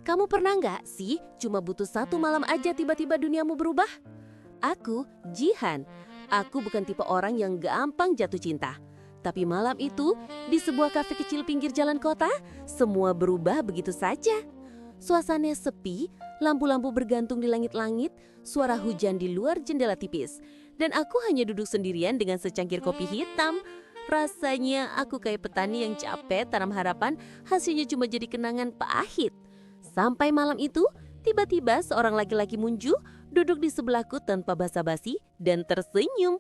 Kamu pernah nggak sih cuma butuh satu malam aja tiba-tiba duniamu berubah? Aku, Jihan. Aku bukan tipe orang yang gampang jatuh cinta. Tapi malam itu, di sebuah kafe kecil pinggir jalan kota, semua berubah begitu saja. Suasana sepi, lampu-lampu bergantung di langit-langit, suara hujan di luar jendela tipis. Dan aku hanya duduk sendirian dengan secangkir kopi hitam. Rasanya aku kayak petani yang capek tanam harapan, hasilnya cuma jadi kenangan pahit. Sampai malam itu, tiba-tiba seorang laki-laki muncul, duduk di sebelahku tanpa basa-basi dan tersenyum.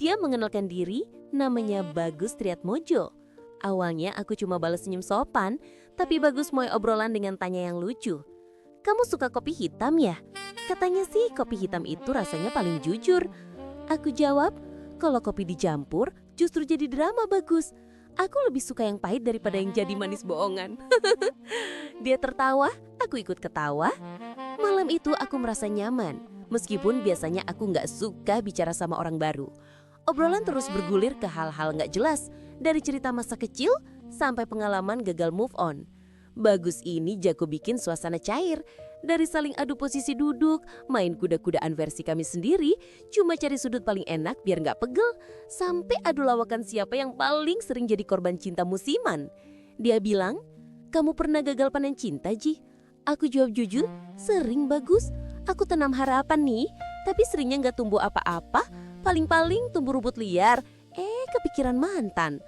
Dia mengenalkan diri, namanya Bagus Triatmojo. Awalnya aku cuma balas senyum sopan, tapi Bagus mulai obrolan dengan tanya yang lucu. Kamu suka kopi hitam ya? Katanya sih kopi hitam itu rasanya paling jujur. Aku jawab, kalau kopi dicampur justru jadi drama Bagus. Aku lebih suka yang pahit daripada yang jadi manis bohongan. Dia tertawa, aku ikut ketawa. Malam itu aku merasa nyaman, meskipun biasanya aku nggak suka bicara sama orang baru. Obrolan terus bergulir ke hal-hal nggak jelas, dari cerita masa kecil sampai pengalaman gagal move on. Bagus ini jago bikin suasana cair. Dari saling adu posisi duduk, main kuda-kudaan versi kami sendiri, cuma cari sudut paling enak biar nggak pegel, sampai adu lawakan siapa yang paling sering jadi korban cinta musiman. Dia bilang, kamu pernah gagal panen cinta, Ji? Aku jawab jujur, sering Bagus. Aku tanam harapan nih, tapi seringnya nggak tumbuh apa-apa. Paling-paling tumbuh rumput liar. Kepikiran mantan.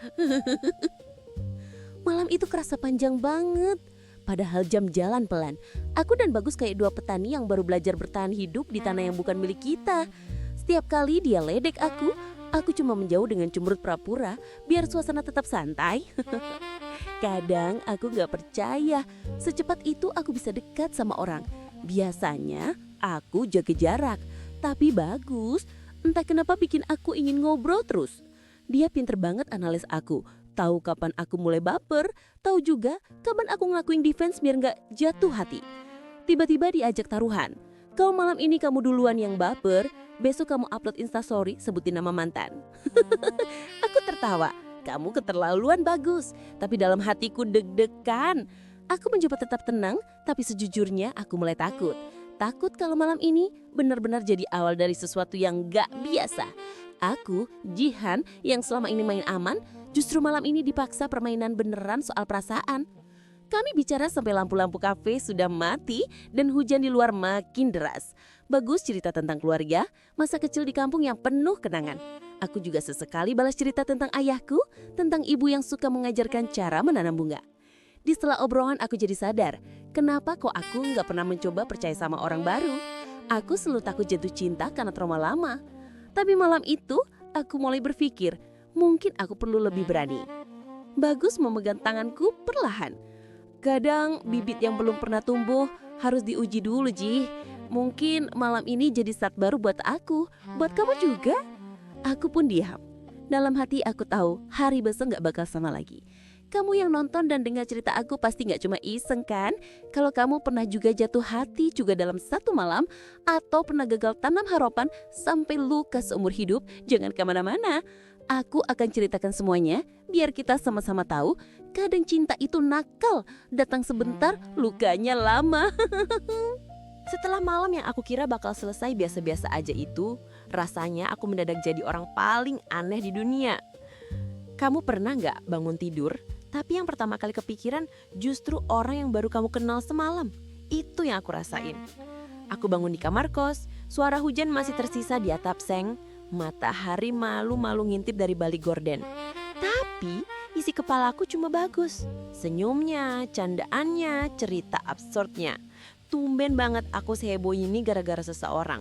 Malam itu kerasa panjang banget. Padahal jam jalan pelan. Aku dan Bagus kayak dua petani yang baru belajar bertahan hidup di tanah yang bukan milik kita. Setiap kali dia ledek aku cuma menjauh dengan cemberut pura-pura biar suasana tetap santai. Kadang aku gak percaya secepat itu aku bisa dekat sama orang. Biasanya aku jaga jarak. Tapi Bagus, entah kenapa bikin aku ingin ngobrol terus. Dia pinter banget analis aku. Tahu kapan aku mulai baper, tahu juga kapan aku ngelakuin defense biar gak jatuh hati. Tiba-tiba diajak taruhan. Kalau malam ini kamu duluan yang baper, besok kamu upload instastory sebutin nama mantan. Aku tertawa. Kamu keterlaluan Bagus, tapi dalam hatiku deg-degan. Aku mencoba tetap tenang, tapi sejujurnya aku mulai takut. Takut kalau malam ini benar-benar jadi awal dari sesuatu yang gak biasa. Aku, Jihan, yang selama ini main aman, justru malam ini dipaksa permainan beneran soal perasaan. Kami bicara sampai lampu-lampu kafe sudah mati dan hujan di luar makin deras. Bagus cerita tentang keluarga, masa kecil di kampung yang penuh kenangan. Aku juga sesekali balas cerita tentang ayahku, tentang ibu yang suka mengajarkan cara menanam bunga. Di setelah obrolan aku jadi sadar, kenapa kok aku nggak pernah mencoba percaya sama orang baru. Aku selalu takut jatuh cinta karena trauma lama. Tapi malam itu aku mulai berpikir, mungkin aku perlu lebih berani. Bagus memegang tanganku perlahan. Kadang bibit yang belum pernah tumbuh harus diuji dulu, Ji. Mungkin malam ini jadi start baru buat aku, buat kamu juga. Aku pun diam. Dalam hati aku tahu hari besok gak bakal sama lagi. Kamu yang nonton dan dengar cerita aku pasti gak cuma iseng kan? Kalau kamu pernah juga jatuh hati juga dalam satu malam, atau pernah gagal tanam harapan sampai luka seumur hidup, jangan kemana-mana. Aku akan ceritakan semuanya biar kita sama-sama tahu kadang cinta itu nakal, datang sebentar, lukanya lama. Setelah malam yang aku kira bakal selesai biasa-biasa aja itu, rasanya aku mendadak jadi orang paling aneh di dunia. Kamu pernah gak bangun tidur, tapi yang pertama kali kepikiran justru orang yang baru kamu kenal semalam? Itu yang aku rasain. Aku bangun di kamar kos, suara hujan masih tersisa di atap seng, matahari malu-malu ngintip dari balik gorden. Tapi isi kepalaku cuma Bagus. Senyumnya, candaannya, cerita absurdnya. Tumben banget aku seheboh ini gara-gara seseorang.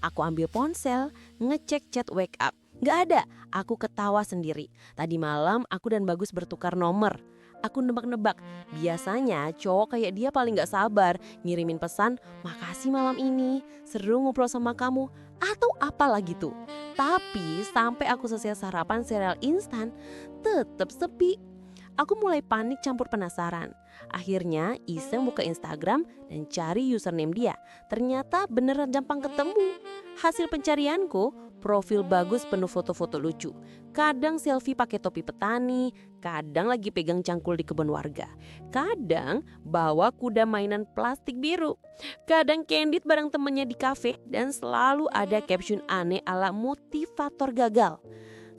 Aku ambil ponsel, ngecek chat wake up. Gak ada, aku ketawa sendiri. Tadi malam aku dan Bagus bertukar nomor. Aku nebak-nebak, biasanya cowok kayak dia paling gak sabar ngirimin pesan, makasih malam ini, seru ngobrol sama kamu, atau apalah gitu. Tapi sampai aku selesai sarapan sereal instan, tetap sepi. Aku mulai panik campur penasaran. Akhirnya iseng buka Instagram dan cari username dia. Ternyata beneran gampang ketemu. Hasil pencarianku, profil bagus penuh foto-foto lucu. Kadang selfie pakai topi petani, kadang lagi pegang cangkul di kebun warga. Kadang bawa kuda mainan plastik biru. Kadang candid bareng temennya di kafe dan selalu ada caption aneh ala motivator gagal.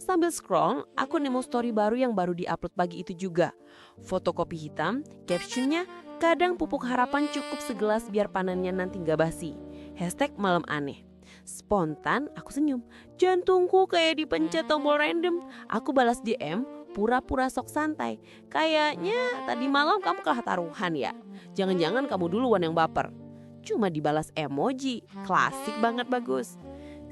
Sambil scroll, aku nemu story baru yang baru diupload pagi itu juga. Foto kopi hitam, captionnya kadang pupuk harapan cukup segelas biar panennya nanti gak basi. Hashtag malam aneh. Spontan aku senyum, jantungku kayak dipencet tombol random. Aku balas DM, pura-pura sok santai. Kayaknya tadi malam kamu kalah taruhan ya? Jangan-jangan kamu duluan yang baper. Cuma dibalas emoji, klasik banget bagus.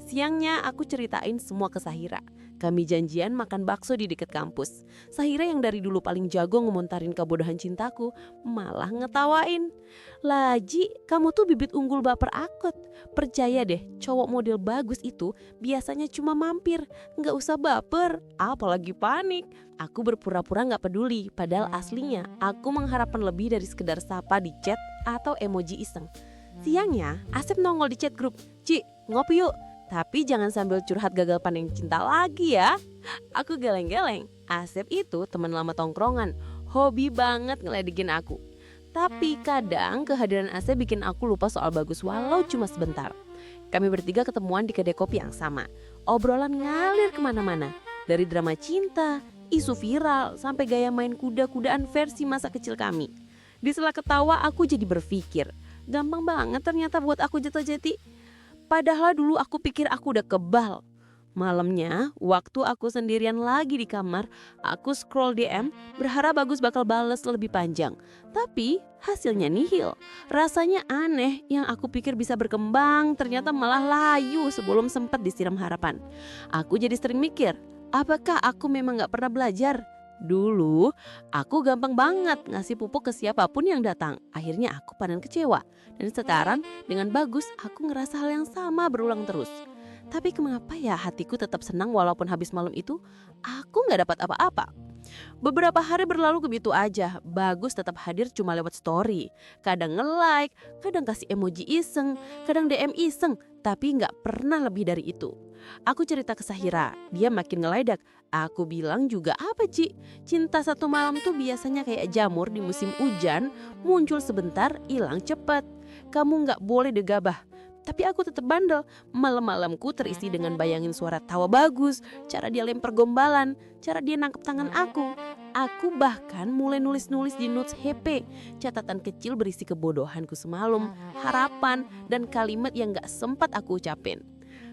Siangnya aku ceritain semua ke Sahira. Kami janjian makan bakso di dekat kampus. Sahira yang dari dulu paling jago ngemontarin kebodohan cintaku malah ngetawain. Laji, kamu tuh bibit unggul baper akut. Percaya deh, cowok model bagus itu biasanya cuma mampir. Nggak usah baper, apalagi panik. Aku berpura-pura nggak peduli, padahal aslinya aku mengharapkan lebih dari sekedar sapa di chat atau emoji iseng. Siangnya, Asep nongol di chat grup. Ci, ngopi yuk. Tapi jangan sambil curhat gagal panen cinta lagi ya. Aku geleng-geleng. Asep itu teman lama tongkrongan. Hobi banget ngeledekin aku. Tapi kadang kehadiran Asep bikin aku lupa soal bagus walau cuma sebentar. Kami bertiga ketemuan di kedai kopi yang sama. Obrolan ngalir kemana-mana. Dari drama cinta, isu viral, sampai gaya main kuda-kudaan versi masa kecil kami. Di sela ketawa aku jadi berpikir, gampang banget ternyata buat aku jatuh jati. Padahal dulu aku pikir aku udah kebal. Malamnya, waktu aku sendirian lagi di kamar, aku scroll DM berharap Bagus bakal bales lebih panjang. Tapi hasilnya nihil. Rasanya aneh, yang aku pikir bisa berkembang ternyata malah layu sebelum sempat disiram harapan. Aku jadi sering mikir, apakah aku memang gak pernah belajar? Dulu, aku gampang banget ngasih pupuk ke siapapun yang datang. Akhirnya aku panen kecewa. Dan sekarang dengan Bagus, aku ngerasa hal yang sama berulang terus. Tapi kenapa ya hatiku tetap senang walaupun habis malam itu, aku gak dapat apa-apa. Beberapa hari berlalu begitu aja. Bagus tetap hadir cuma lewat story. Kadang nge-like, kadang kasih emoji iseng, kadang DM iseng. Tapi gak pernah lebih dari itu. Aku cerita ke Sahira, dia makin ngeledak. Aku bilang juga apa Ci? Cinta satu malam tuh biasanya kayak jamur di musim hujan, muncul sebentar, hilang cepet. Kamu gak boleh gegabah. Tapi aku tetap bandel. Malam-malamku terisi dengan bayangin suara tawa Bagus, cara dia lempar gombalan, cara dia nangkep tangan aku. Aku bahkan mulai nulis-nulis di notes HP, catatan kecil berisi kebodohanku semalam, harapan, dan kalimat yang gak sempat aku ucapin.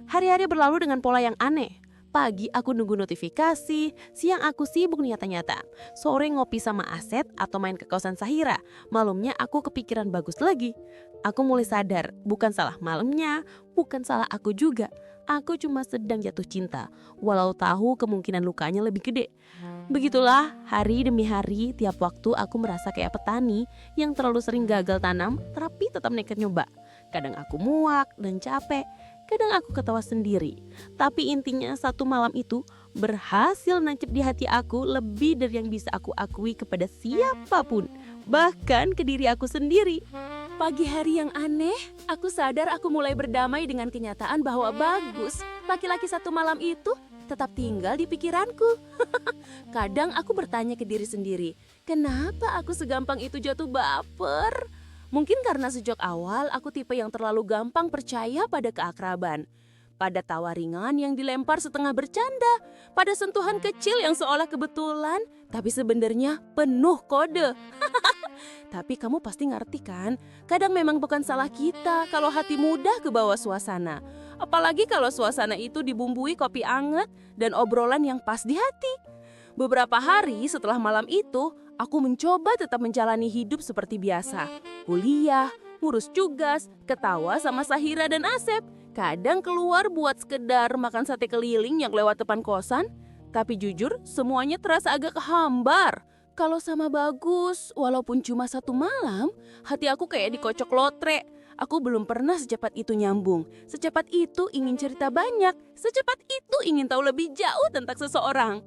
Hari-hari berlalu dengan pola yang aneh. Pagi aku nunggu notifikasi, siang aku sibuk nyata-nyata. Sore ngopi sama Aset atau main ke kosan Sahira. Malamnya aku kepikiran Bagus lagi. Aku mulai sadar, bukan salah malamnya, bukan salah aku juga. Aku cuma sedang jatuh cinta, walau tahu kemungkinan lukanya lebih gede. Begitulah hari demi hari, tiap waktu aku merasa kayak petani yang terlalu sering gagal tanam, tapi tetap nekat nyoba. Kadang aku muak dan capek, kadang aku ketawa sendiri. Tapi intinya satu malam itu berhasil nancep di hati aku lebih dari yang bisa aku akui kepada siapapun, bahkan ke diri aku sendiri. Pagi hari yang aneh, aku sadar aku mulai berdamai dengan kenyataan bahwa Bagus, laki-laki satu malam itu tetap tinggal di pikiranku. Kadang aku bertanya ke diri sendiri, kenapa aku segampang itu jatuh baper? Mungkin karena sejak awal aku tipe yang terlalu gampang percaya pada keakraban. Pada tawa ringan yang dilempar setengah bercanda. Pada sentuhan kecil yang seolah kebetulan, tapi sebenarnya penuh kode. Tapi kamu pasti ngerti kan? Kadang memang bukan salah kita kalau hati mudah ke bawah suasana. Apalagi kalau suasana itu dibumbui kopi anget dan obrolan yang pas di hati. Beberapa hari setelah malam itu, aku mencoba tetap menjalani hidup seperti biasa. Kuliah, ngurus tugas, ketawa sama Sahira dan Asep. Kadang keluar buat sekedar makan sate keliling yang lewat depan kosan. Tapi jujur, semuanya terasa agak kehambar. Kalau sama Bagus, walaupun cuma satu malam, hati aku kayak dikocok lotre. Aku belum pernah secepat itu nyambung. Secepat itu ingin cerita banyak. Secepat itu ingin tahu lebih jauh tentang seseorang.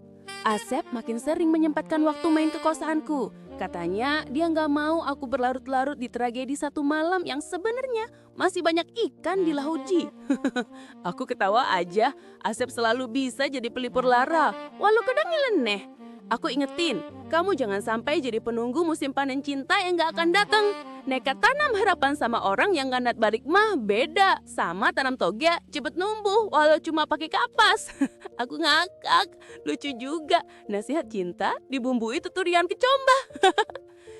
Asep makin sering menyempatkan waktu main ke kosanku. Katanya dia nggak mau aku berlarut-larut di tragedi satu malam yang sebenarnya masih banyak ikan di lauji. Aku ketawa aja, Asep selalu bisa jadi pelipur lara, walau kadang nyeleneh. Aku ingetin, kamu jangan sampai jadi penunggu musim panen cinta yang gak akan datang. Nekat tanam harapan sama orang yang ganat balik mah beda. Sama tanam toge, cepet numbuh walau cuma pakai kapas. Aku ngakak, lucu juga. Nasihat cinta dibumbui tuturian kecomba.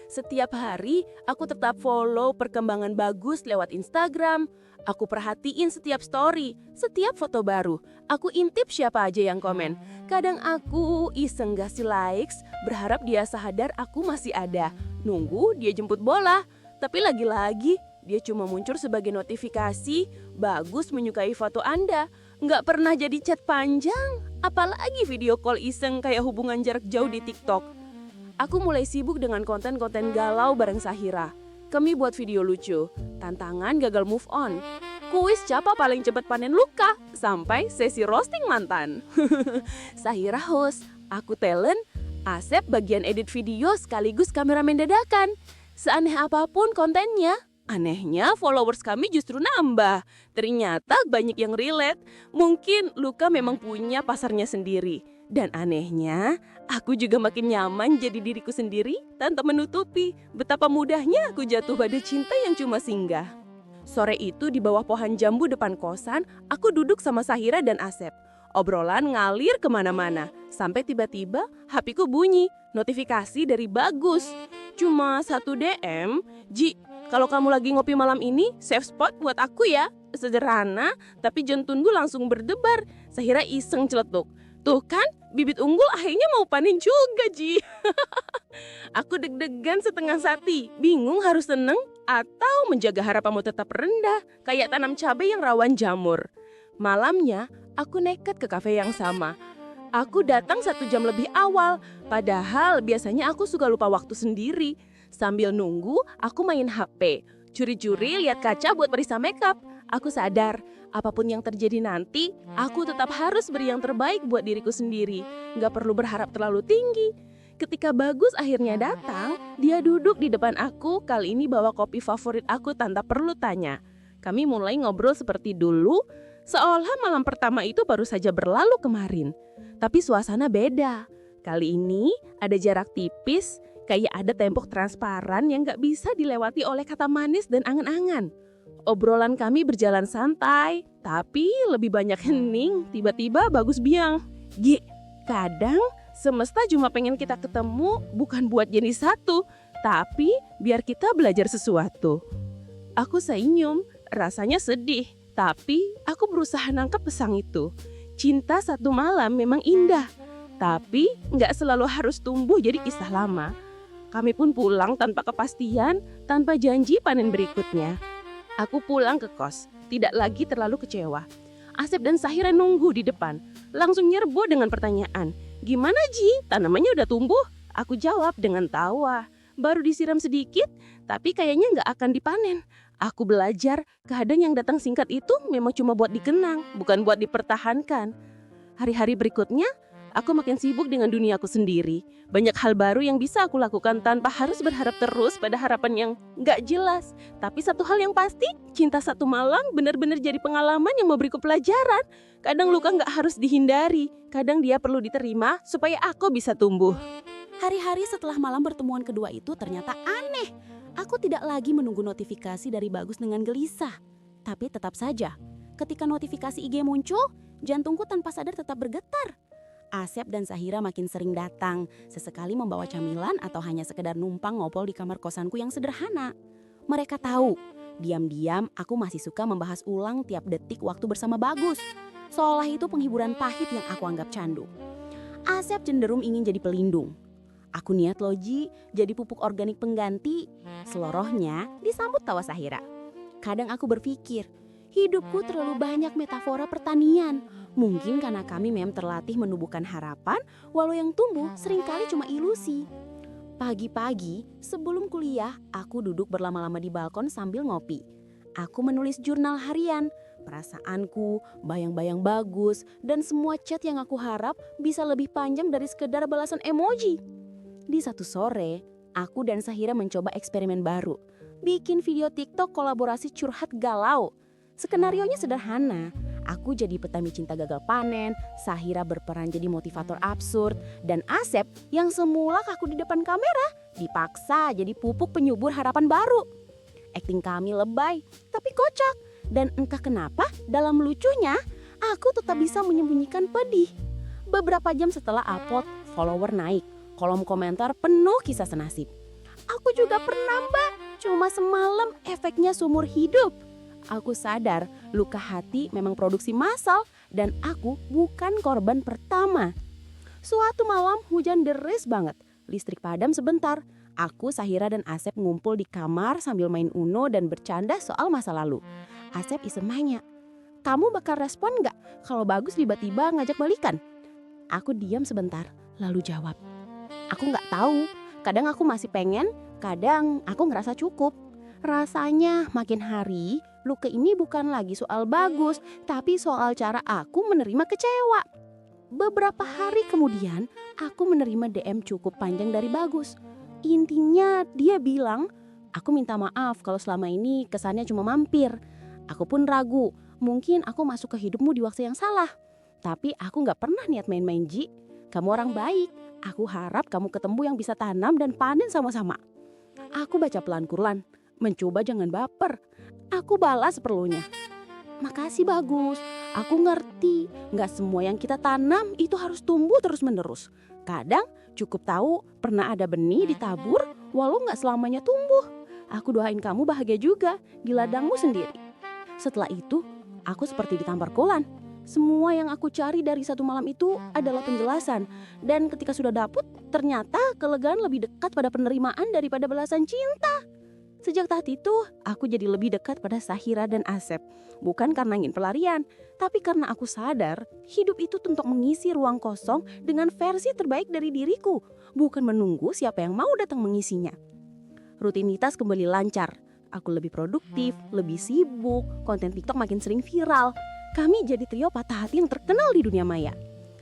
Setiap hari aku tetap follow perkembangan bagus lewat Instagram. Aku perhatiin setiap story, setiap foto baru. Aku intip siapa aja yang komen. Kadang aku iseng kasih likes, berharap dia sadar aku masih ada. Nunggu dia jemput bola. Tapi lagi-lagi dia cuma muncul sebagai notifikasi, bagus menyukai foto Anda. Nggak pernah jadi chat panjang, apalagi video call iseng kayak hubungan jarak jauh di TikTok. Aku mulai sibuk dengan konten-konten galau bareng Sahira. Kami buat video lucu, tantangan gagal move on, kuis siapa paling cepat panen luka, sampai sesi roasting mantan. Sahira host, aku talent, Asep bagian edit video sekaligus kameramen dadakan. Seaneh apapun kontennya, anehnya followers kami justru nambah. Ternyata banyak yang relate, mungkin Luka memang punya pasarnya sendiri. Dan anehnya, aku juga makin nyaman jadi diriku sendiri tanpa menutupi betapa mudahnya aku jatuh pada cinta yang cuma singgah. Sore itu di bawah pohon jambu depan kosan, aku duduk sama Sahira dan Asep. Obrolan ngalir kemana-mana, sampai tiba-tiba HP-ku bunyi, notifikasi dari Bagus. Cuma satu DM, Ji, kalau kamu lagi ngopi malam ini, save spot buat aku ya. Sederhana, tapi jantungku langsung berdebar. Sahira iseng celetuk. Tuh kan, bibit unggul akhirnya mau panen juga, Ji. Aku deg-degan setengah sati, bingung harus seneng atau menjaga harapanmu tetap rendah, kayak tanam cabai yang rawan jamur. Malamnya, aku nekat ke kafe yang sama. Aku datang 1 jam lebih awal, padahal biasanya aku suka lupa waktu sendiri. Sambil nunggu, aku main HP. Curi-curi lihat kaca buat periksa makeup. Aku sadar, apapun yang terjadi nanti, aku tetap harus beri yang terbaik buat diriku sendiri. Gak perlu berharap terlalu tinggi. Ketika Bagus akhirnya datang, dia duduk di depan aku, kali ini bawa kopi favorit aku tanpa perlu tanya. Kami mulai ngobrol seperti dulu, seolah malam pertama itu baru saja berlalu kemarin. Tapi suasana beda. Kali ini ada jarak tipis, kayak ada tembok transparan yang gak bisa dilewati oleh kata manis dan angan-angan. Obrolan kami berjalan santai, tapi lebih banyak hening. Tiba-tiba Bagus bilang, Gi, kadang semesta cuma pengen kita ketemu bukan buat jadi satu, tapi biar kita belajar sesuatu. Aku senyum, rasanya sedih, tapi aku berusaha nangkep pesan itu. Cinta satu malam memang indah, tapi nggak selalu harus tumbuh jadi kisah lama. Kami pun pulang tanpa kepastian, tanpa janji panen berikutnya. Aku pulang ke kos, tidak lagi terlalu kecewa. Asep dan Sahira nunggu di depan, langsung nyerbu dengan pertanyaan. Gimana Ji, tanamannya udah tumbuh? Aku jawab dengan tawa. Baru disiram sedikit, tapi kayaknya nggak akan dipanen. Aku belajar, kadang yang datang singkat itu memang cuma buat dikenang, bukan buat dipertahankan. Hari-hari berikutnya, aku makin sibuk dengan duniaku sendiri. Banyak hal baru yang bisa aku lakukan tanpa harus berharap terus pada harapan yang gak jelas. Tapi satu hal yang pasti, cinta satu malam benar-benar jadi pengalaman yang memberiku pelajaran. Kadang luka gak harus dihindari, kadang dia perlu diterima supaya aku bisa tumbuh. Hari-hari setelah malam pertemuan kedua itu ternyata aneh. Aku tidak lagi menunggu notifikasi dari Bagus dengan gelisah. Tapi tetap saja, ketika notifikasi IG muncul, jantungku tanpa sadar tetap bergetar. Asep dan Sahira makin sering datang, sesekali membawa camilan atau hanya sekedar numpang ngobrol di kamar kosanku yang sederhana. Mereka tahu, diam-diam aku masih suka membahas ulang tiap detik waktu bersama Bagus. Seolah itu penghiburan pahit yang aku anggap candu. Asep cenderung ingin jadi pelindung. Aku niat Ji, jadi pupuk organik pengganti. Selorohnya disambut tawa Sahira. Kadang aku berpikir, hidupku terlalu banyak metafora pertanian. Mungkin karena kami memang terlatih menumbuhkan harapan, walau yang tumbuh seringkali cuma ilusi. Pagi-pagi sebelum kuliah, aku duduk berlama-lama di balkon sambil ngopi. Aku menulis jurnal harian, perasaanku, bayang-bayang bagus, dan semua chat yang aku harap bisa lebih panjang dari sekedar balasan emoji. Di satu sore, aku dan Sahira mencoba eksperimen baru. Bikin video TikTok kolaborasi curhat galau. Skenarionya sederhana. Aku jadi petani cinta gagal panen, Sahira berperan jadi motivator absurd, dan Asep yang semula kaku di depan kamera dipaksa jadi pupuk penyubur harapan baru. Akting kami lebay, tapi kocak. Dan entah kenapa, dalam lucunya, aku tetap bisa menyembunyikan pedih. Beberapa jam setelah upload, follower naik. Kolom komentar penuh kisah senasib. Aku juga pernah, Mbak. Cuma semalam, efeknya seumur hidup. Aku sadar luka hati memang produksi massal dan aku bukan korban pertama. Suatu malam hujan deras banget. Listrik padam sebentar. Aku, Sahira dan Asep ngumpul di kamar sambil main Uno dan bercanda soal masa lalu. Asep iseng nanya, "Kamu bakal respon gak kalau Bagus tiba-tiba ngajak balikan?" Aku diam sebentar lalu jawab, "Aku gak tahu. Kadang aku masih pengen, kadang aku ngerasa cukup. Rasanya makin hari luka ini bukan lagi soal Bagus, tapi soal cara aku menerima kecewa." Beberapa hari kemudian, aku menerima DM cukup panjang dari Bagus. Intinya dia bilang, "Aku minta maaf kalau selama ini kesannya cuma mampir. Aku pun ragu, mungkin aku masuk ke hidupmu di waktu yang salah. Tapi aku gak pernah niat main-main, Ji. Kamu orang baik. Aku harap kamu ketemu yang bisa tanam dan panen sama-sama." Aku baca pelan-pelan, mencoba jangan baper. Aku balas seperlunya. "Makasih Bagus, aku ngerti. Gak semua yang kita tanam itu harus tumbuh terus-menerus. Kadang cukup tahu pernah ada benih ditabur walau gak selamanya tumbuh. Aku doain kamu bahagia juga di ladangmu sendiri." Setelah itu, aku seperti ditampar kolan. Semua yang aku cari dari satu malam itu adalah penjelasan. Dan ketika sudah dapet, ternyata kelegaan lebih dekat pada penerimaan daripada balasan cinta. Sejak saat itu, aku jadi lebih dekat pada Sahira dan Asep. Bukan karena ingin pelarian, tapi karena aku sadar hidup itu untuk mengisi ruang kosong dengan versi terbaik dari diriku. Bukan menunggu siapa yang mau datang mengisinya. Rutinitas kembali lancar. Aku lebih produktif, lebih sibuk, konten TikTok makin sering viral. Kami jadi trio patah hati yang terkenal di dunia maya.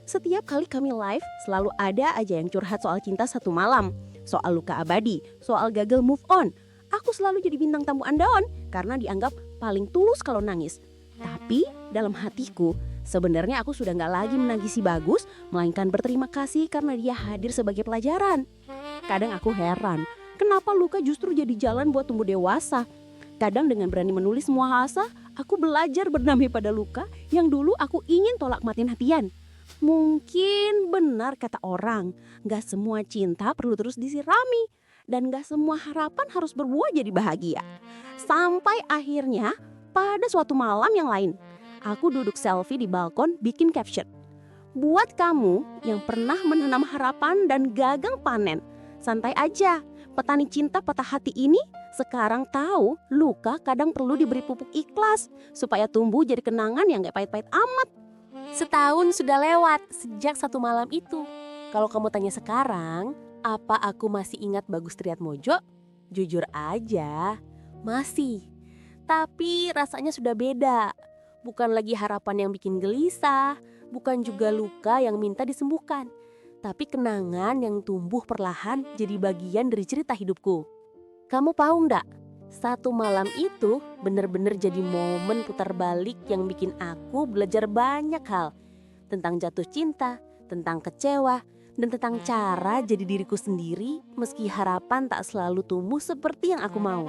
Setiap kali kami live, selalu ada aja yang curhat soal cinta satu malam. Soal luka abadi, soal gagal move on. Aku selalu jadi bintang tamu andalan karena dianggap paling tulus kalau nangis. Tapi dalam hatiku, sebenarnya aku sudah gak lagi menangisi Bagus, melainkan berterima kasih karena dia hadir sebagai pelajaran. Kadang aku heran, kenapa luka justru jadi jalan buat tumbuh dewasa. Kadang dengan berani menulis semua asa, aku belajar berdamai pada luka yang dulu aku ingin tolak mati-matian. Mungkin benar kata orang, gak semua cinta perlu terus disirami. Dan gak semua harapan harus berbuah jadi bahagia. Sampai akhirnya pada suatu malam yang lain, aku duduk selfie di balkon bikin caption. "Buat kamu yang pernah menanam harapan dan gagal panen, santai aja. Petani cinta patah hati ini sekarang tahu luka kadang perlu diberi pupuk ikhlas supaya tumbuh jadi kenangan yang gak pahit-pahit amat." Setahun sudah lewat sejak satu malam itu. Kalau kamu tanya sekarang, apa aku masih ingat Bagus Triatmojo? Jujur aja, masih. Tapi rasanya sudah beda. Bukan lagi harapan yang bikin gelisah, bukan juga luka yang minta disembuhkan. Tapi kenangan yang tumbuh perlahan jadi bagian dari cerita hidupku. Kamu tahu nggak? Satu malam itu benar-benar jadi momen putar balik yang bikin aku belajar banyak hal. Tentang jatuh cinta, tentang kecewa, dan tentang cara jadi diriku sendiri meski harapan tak selalu tumbuh seperti yang aku mau.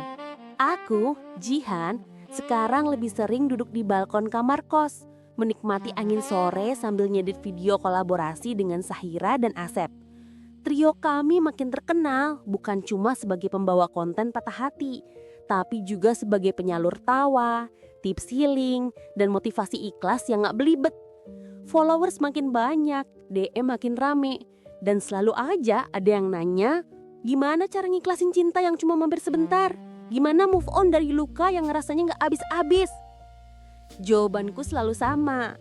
Aku, Jihan, sekarang lebih sering duduk di balkon kamar kos, menikmati angin sore sambil nyedit video kolaborasi dengan Sahira dan Asep. Trio kami makin terkenal bukan cuma sebagai pembawa konten patah hati, tapi juga sebagai penyalur tawa, tips healing, dan motivasi ikhlas yang gak belibet. Followers makin banyak, DM makin rame, dan selalu aja ada yang nanya, gimana cara ngiklasin cinta yang cuma mampir sebentar? Gimana move on dari luka yang rasanya gak habis-habis? Jawabanku selalu sama,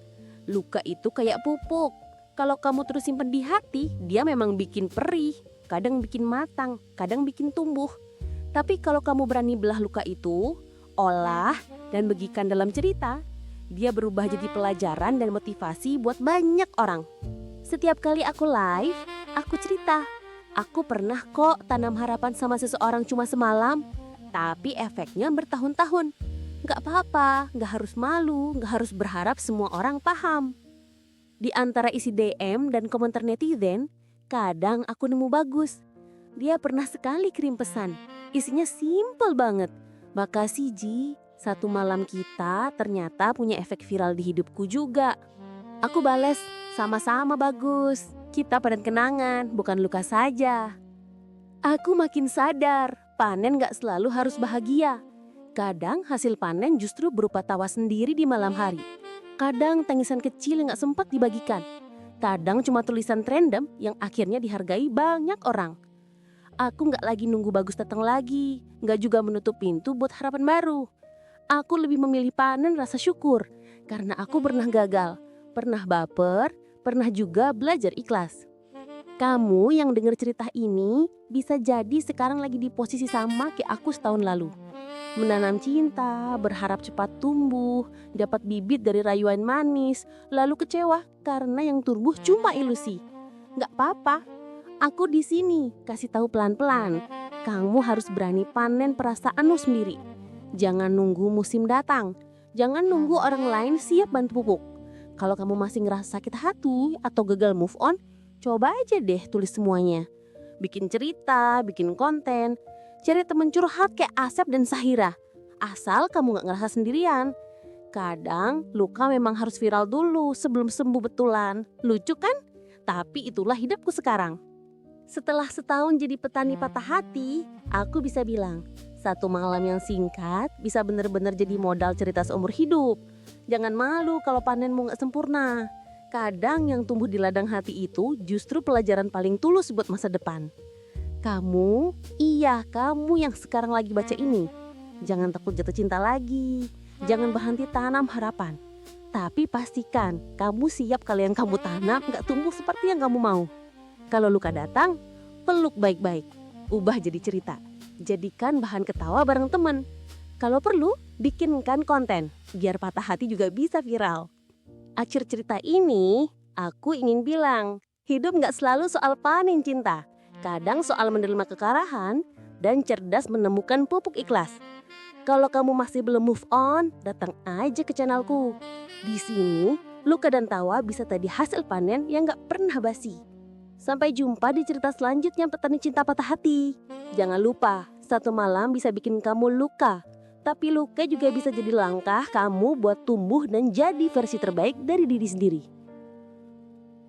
luka itu kayak pupuk. Kalau kamu terus simpen di hati, dia memang bikin perih, kadang bikin matang, kadang bikin tumbuh. Tapi kalau kamu berani belah luka itu, olah dan bagikan dalam cerita, Dia berubah jadi pelajaran dan motivasi buat banyak orang. Setiap kali aku live, aku cerita. Aku pernah kok tanam harapan sama seseorang cuma semalam, tapi efeknya bertahun-tahun. Gak apa-apa, gak harus malu, gak harus berharap semua orang paham. Di antara isi DM dan komentar netizen, kadang aku nemu bagus. Dia pernah sekali kirim pesan, isinya simple banget. Makasih Ji, satu malam kita ternyata punya efek viral di hidupku juga. Aku bales, sama-sama bagus. Kita padan kenangan, bukan luka saja. Aku makin sadar, panen gak selalu harus bahagia. Kadang hasil panen justru berupa tawa sendiri di malam hari. Kadang tangisan kecil yang gak sempat dibagikan. Kadang cuma tulisan random yang akhirnya dihargai banyak orang. Aku gak lagi nunggu bagus datang lagi, gak juga menutup pintu buat harapan baru. Aku lebih memilih panen rasa syukur, karena aku pernah gagal, pernah baper, pernah juga belajar ikhlas. Kamu yang dengar cerita ini bisa jadi sekarang lagi di posisi sama kayak aku setahun lalu. Menanam cinta, berharap cepat tumbuh, dapat bibit dari rayuan manis, lalu kecewa karena yang tumbuh cuma ilusi. Gak apa-apa, aku di sini kasih tahu pelan-pelan. Kamu harus berani panen perasaanmu sendiri. Jangan nunggu musim datang, jangan nunggu orang lain siap bantu pupuk. Kalau kamu masih ngerasa sakit hati atau gagal move on, coba aja deh tulis semuanya. Bikin cerita, bikin konten, cari temen curhat kayak Asep dan Sahira. Asal kamu gak ngerasa sendirian. Kadang luka memang harus viral dulu sebelum sembuh betulan. Lucu kan? Tapi itulah hidupku sekarang. Setelah setahun jadi petani patah hati, aku bisa bilang, satu malam yang singkat bisa benar-benar jadi modal cerita seumur hidup. Jangan malu kalau panenmu gak sempurna. Kadang yang tumbuh di ladang hati itu justru pelajaran paling tulus buat masa depan. Kamu, iya kamu yang sekarang lagi baca ini. Jangan takut jatuh cinta lagi. Jangan berhenti tanam harapan. Tapi pastikan kamu siap kalau yang kamu tanam gak tumbuh seperti yang kamu mau. Kalau luka datang, peluk baik-baik. Ubah jadi cerita. Jadikan bahan ketawa bareng temen. Kalau perlu, bikinkan konten. Biar patah hati juga bisa viral. Akhir cerita ini, aku ingin bilang, hidup gak selalu soal panen cinta. Kadang soal menerima kekalahan dan cerdas menemukan pupuk ikhlas. Kalau kamu masih belum move on, datang aja ke channelku. Di sini, luka dan tawa bisa tadi hasil panen yang gak pernah basi. Sampai jumpa di cerita selanjutnya petani cinta patah hati. Jangan lupa, satu malam bisa bikin kamu luka. Tapi luka juga bisa jadi langkah kamu buat tumbuh dan jadi versi terbaik dari diri sendiri.